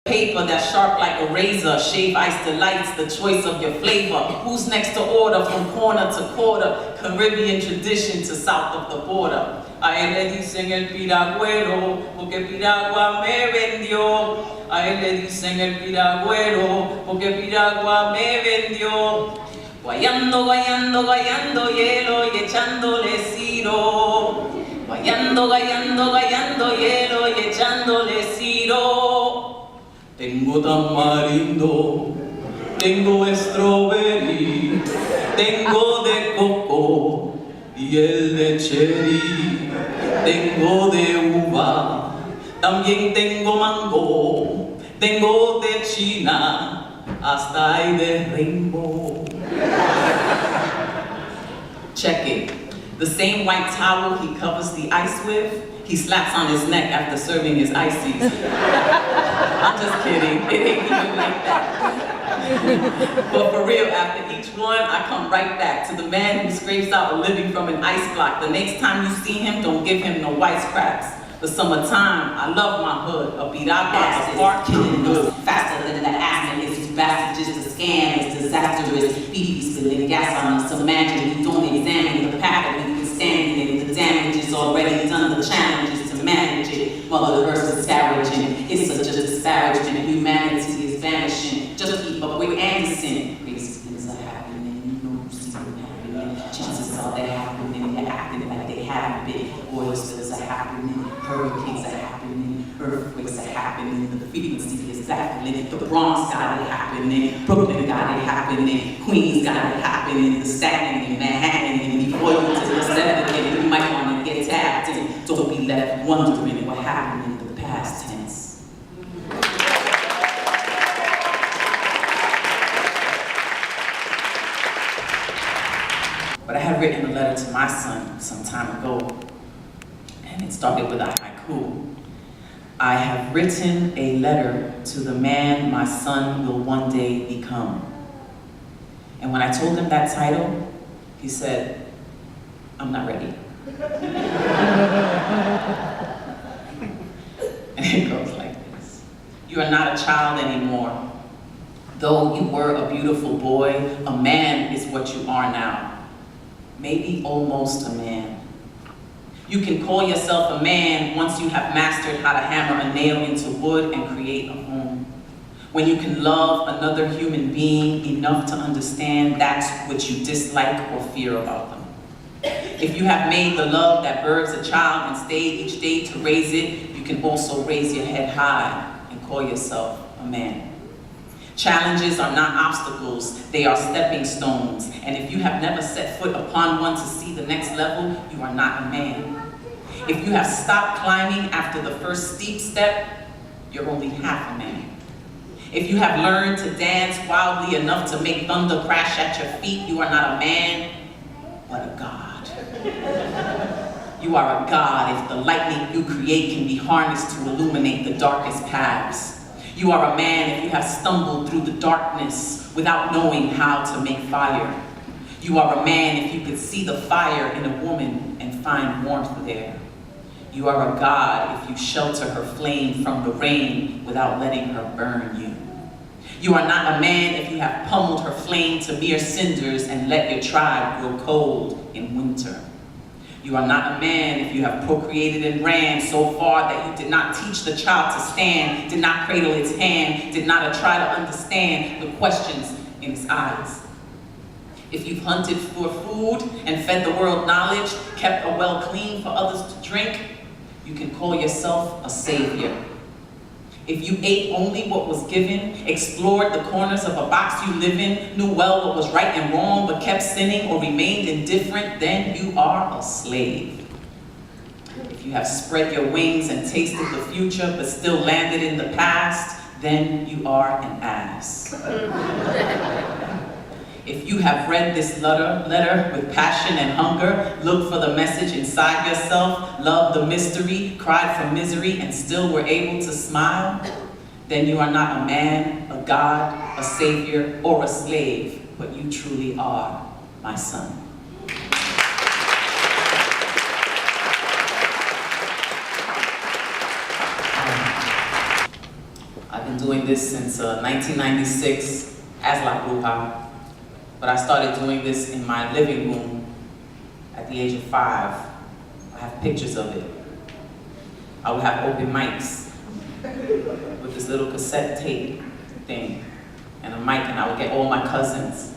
Paper that's sharp like a razor, shave ice delights, the choice of your flavor. Who's next to order from corner to quarter? Caribbean tradition to south of the border. A él le dicen el piragüero, porque piragua me vendió. A él le dicen el piragüero, porque piragua me vendió. Guayando, guayando, guayando hielo y echándole ciro. Guayando, guayando, guayando hielo y echándole ciro. Tengo tamarindo, tengo strawberry, tengo de coco y el de cherry, tengo de uva, también tengo mango, tengo de China, hasta hay de rainbow. Check it. The same white towel he covers the ice with, he slaps on his neck after serving his ices. I'm just kidding, it ain't even like that. But for real, after each one, I come right back to the man who scrapes out a living from an ice block. The next time you see him, don't give him no wisecracks. The summertime, I love my hood. A piragua, a spark, killing good. Faster than the acid, it's bastard, just a scam, it's disastrous. BB spilling gas on us, imagine we don't examine the path that we can stand in it. The damage is already done, the challenge is to manage it. Mother versus disparaging, it's such a disparagement. Humanity is vanishing, just keep up with Anderson. Racist things are happening, you know, you see them happening. Chances are they're happening, they're acting like they haven't been. Oil spills are happening, hurricanes are happening, earthquakes are happening, the frequency is happening, the Bronx got it happening, Brooklyn got it happening, Queens got it happening, the Staten and Manhattan, and before you to the seventh, you might want to get tapped in. Don't be left wondering what happened in the past tense. But I had written a letter to my son some time ago, and it started with a haiku. I have written a letter to the man my son will one day become. And when I told him that title, he said, I'm not ready. And it goes like this. You are not a child anymore. Though you were a beautiful boy, a man is what you are now. Maybe almost a man. You can call yourself a man once you have mastered how to hammer a nail into wood and create a home. When you can love another human being enough to understand that's what you dislike or fear about them. If you have made the love that births a child and stayed each day to raise it, you can also raise your head high and call yourself a man. Challenges are not obstacles, they are stepping stones. And if you have never set foot upon one to see the next level, you are not a man. If you have stopped climbing after the first steep step, you're only half a man. If you have learned to dance wildly enough to make thunder crash at your feet, you are not a man, but a god. You are a god if the lightning you create can be harnessed to illuminate the darkest paths. You are a man if you have stumbled through the darkness without knowing how to make fire. You are a man if you could see the fire in a woman and find warmth there. You are a god if you shelter her flame from the rain without letting her burn you. You are not a man if you have pummeled her flame to mere cinders and let your tribe grow cold in winter. You are not a man if you have procreated and ran so far that you did not teach the child to stand, did not cradle its hand, did not try to understand the questions in its eyes. If you've hunted for food and fed the world knowledge, kept a well clean for others to drink, you can call yourself a savior. If you ate only what was given, explored the corners of a box you live in, knew well what was right and wrong, but kept sinning or remained indifferent, then you are a slave. If you have spread your wings and tasted the future, but still landed in the past, then you are an ass. If you have read this letter with passion and hunger, looked for the message inside yourself, loved the mystery, cried for misery, and still were able to smile, then you are not a man, a god, a savior, or a slave, but you truly are my son. I've been been doing this since 1996 as La Bruja, but I started doing this in my living room at the age of 5. I have pictures of it. I would have open mics with this little cassette tape thing and a mic, and I would get all my cousins.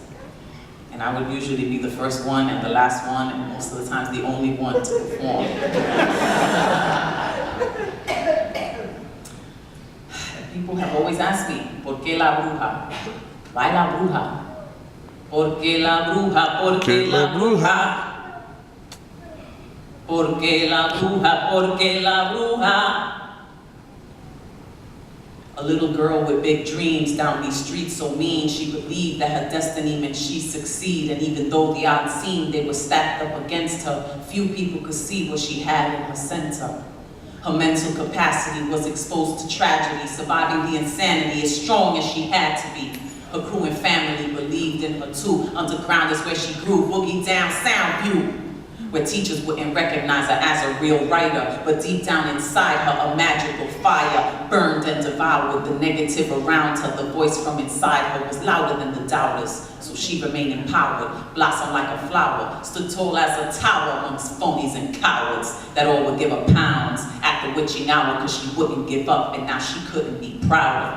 And I would usually be the first one and the last one, and most of the times the only one to perform. People have always asked me, ¿por qué la bruja? Why la bruja? ¿Por qué la bruja? ¿Por qué la bruja? ¿Por qué la bruja? ¿Por qué la bruja? A little girl with big dreams down these streets so mean, she believed that her destiny meant she'd succeed, and even though the odds seemed they were stacked up against her, few people could see what she had in her center. Her mental capacity was exposed to tragedy, surviving the insanity as strong as she had to be. Her crew and family believed in her too. Underground is where she grew, boogie down Sound View, where teachers wouldn't recognize her as a real writer, but deep down inside her, a magical fire burned and devoured the negative around her. The voice from inside her was louder than the doubters, so she remained empowered, blossomed like a flower, stood tall as a tower amongst phonies and cowards that all would give her pounds at the witching hour because she wouldn't give up, and now she couldn't be prouder.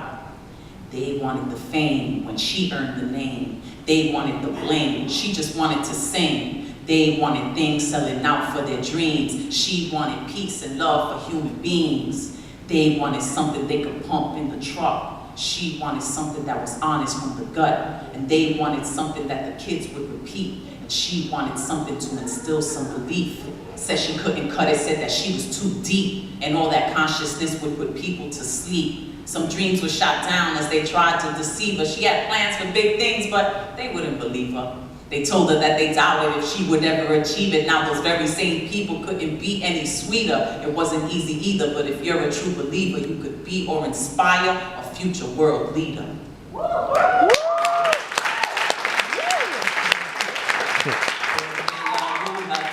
They wanted the fame when she earned the name. They wanted the blame, she just wanted to sing. They wanted things selling out for their dreams. She wanted peace and love for human beings. They wanted something they could pump in the truck. She wanted something that was honest from the gut. And they wanted something that the kids would repeat. And she wanted something to instill some belief. Said she couldn't cut it, said that she was too deep. And all that consciousness would put people to sleep. Some dreams were shot down as they tried to deceive her. She had plans for big things, but they wouldn't believe her. They told her that they doubted if she would ever achieve it. Now those very same people couldn't be any sweeter. It wasn't easy either, but if you're a true believer, you could be or inspire a future world leader.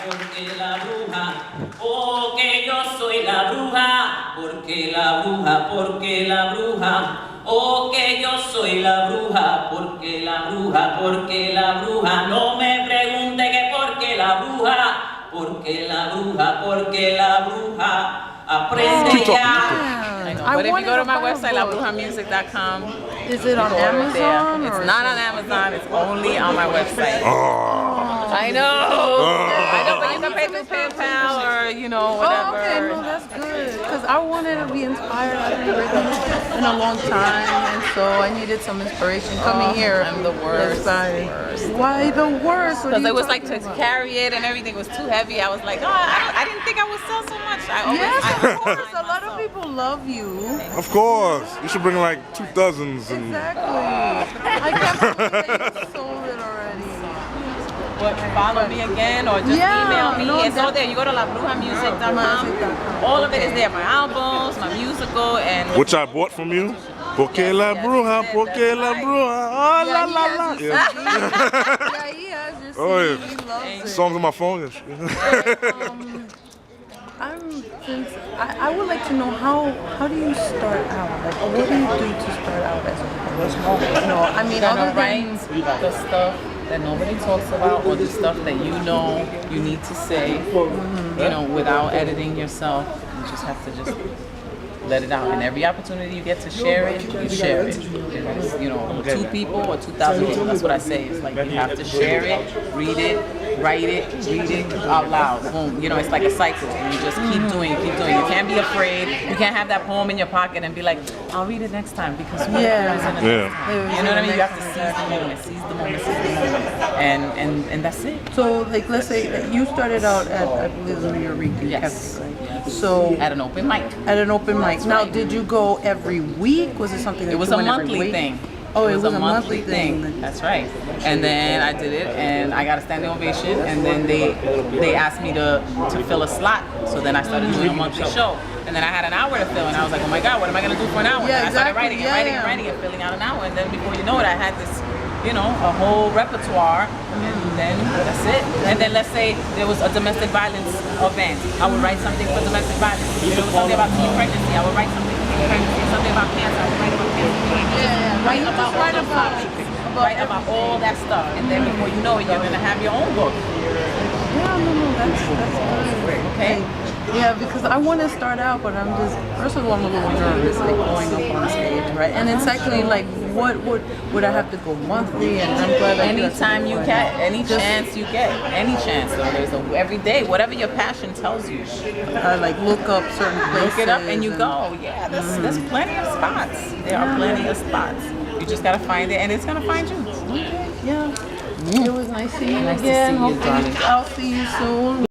Porque la bruja, porque yo soy la bruja, porque la bruja, porque la bruja. Oh, que yo soy la bruja, porque la bruja, porque la bruja. No me pregunte que por qué la bruja, porque la bruja, porque la bruja. Aprende ya. But if you go to my website, labrujamusic.com, is it on Amazon? It's not on Amazon, it's only on my website. I know, but you can pay through PayPal or, you know, whatever. Oh, okay, no, that's good. Because I wanted to be inspired. I haven't written in a long time, and so I needed some inspiration. Coming here, I'm the worst. Why the worst? Because it was like to carry it and everything was too heavy. I was like, oh, I didn't think I would sell so much. Yes, of course. A lot of people love you. Of course. You should bring like 2 dozens. And... Exactly. I can't believe that you sold it already. What, follow me again or just email me. No, it's all there. You go to labrujamusic.com. All of it is there. My albums, my musical, and which I bought from you. Porque la bruja, porque la bruja. Oh, la la la. Yeah, he has your CD. Oh, yeah. He loves it. Songs on my phone. Yes. I would like to know how do you start out? Like, what do you do to start out as a poet? No, I mean, other than the stuff that nobody talks about, or the stuff that you know you need to say, you know, without editing yourself. You just have to just let it out. And every opportunity you get to share it, you share it. It's, you know, 2 people or 2,000 people. That's what I say. It's like you have to share it, read it, write it, read it out loud. Boom. You know, it's like a cycle. And you just keep doing it, keep doing it. You can't be afraid. You can't have that poem in your pocket and be like, I'll read it next time because who knows in the next time. You know what I mean? You have to seize the moment, seize the moment, seize the moment. And that's it. So, like, let's say that you started out at, I believe, the Eureka. Yes. So at an open mic. At an open mic. Now, did you go every week? Was it something that it was a monthly thing? Oh, it was a monthly thing. That's right. And then I did it, and I got a standing ovation. And then they asked me to fill a slot. So then I started doing a monthly show. And then I had an hour to fill, and I was like, oh my God, what am I gonna do for an hour? Yeah, and I started writing and filling out an hour. And then before you know it, I had this, you know, a whole repertoire, and then that's it. And then let's say there was a domestic violence event, I would write something for domestic violence. If there was something about teen pregnancy, I would write something for teen pregnancy. Something about cancer, I would write about Write about all those topics. Write about all that stuff, and then before you know it, you're gonna have your own book. Yeah, no, that's good. Okay. Yeah, because I want to start out, but I'm just, first of all, I'm a little nervous, like going up on stage, right? And then secondly, like, what would I have to go monthly? And I'm glad that Anytime you get, any chance you get, any chance. So there's every day, whatever your passion tells you. I like look up certain places. Look it up and you go. Yeah, there's plenty of spots. There are plenty of spots. You just gotta find it, and it's gonna find you. Yeah. It was nice seeing you Nice to again. see you, Hopefully darling. I'll see you soon.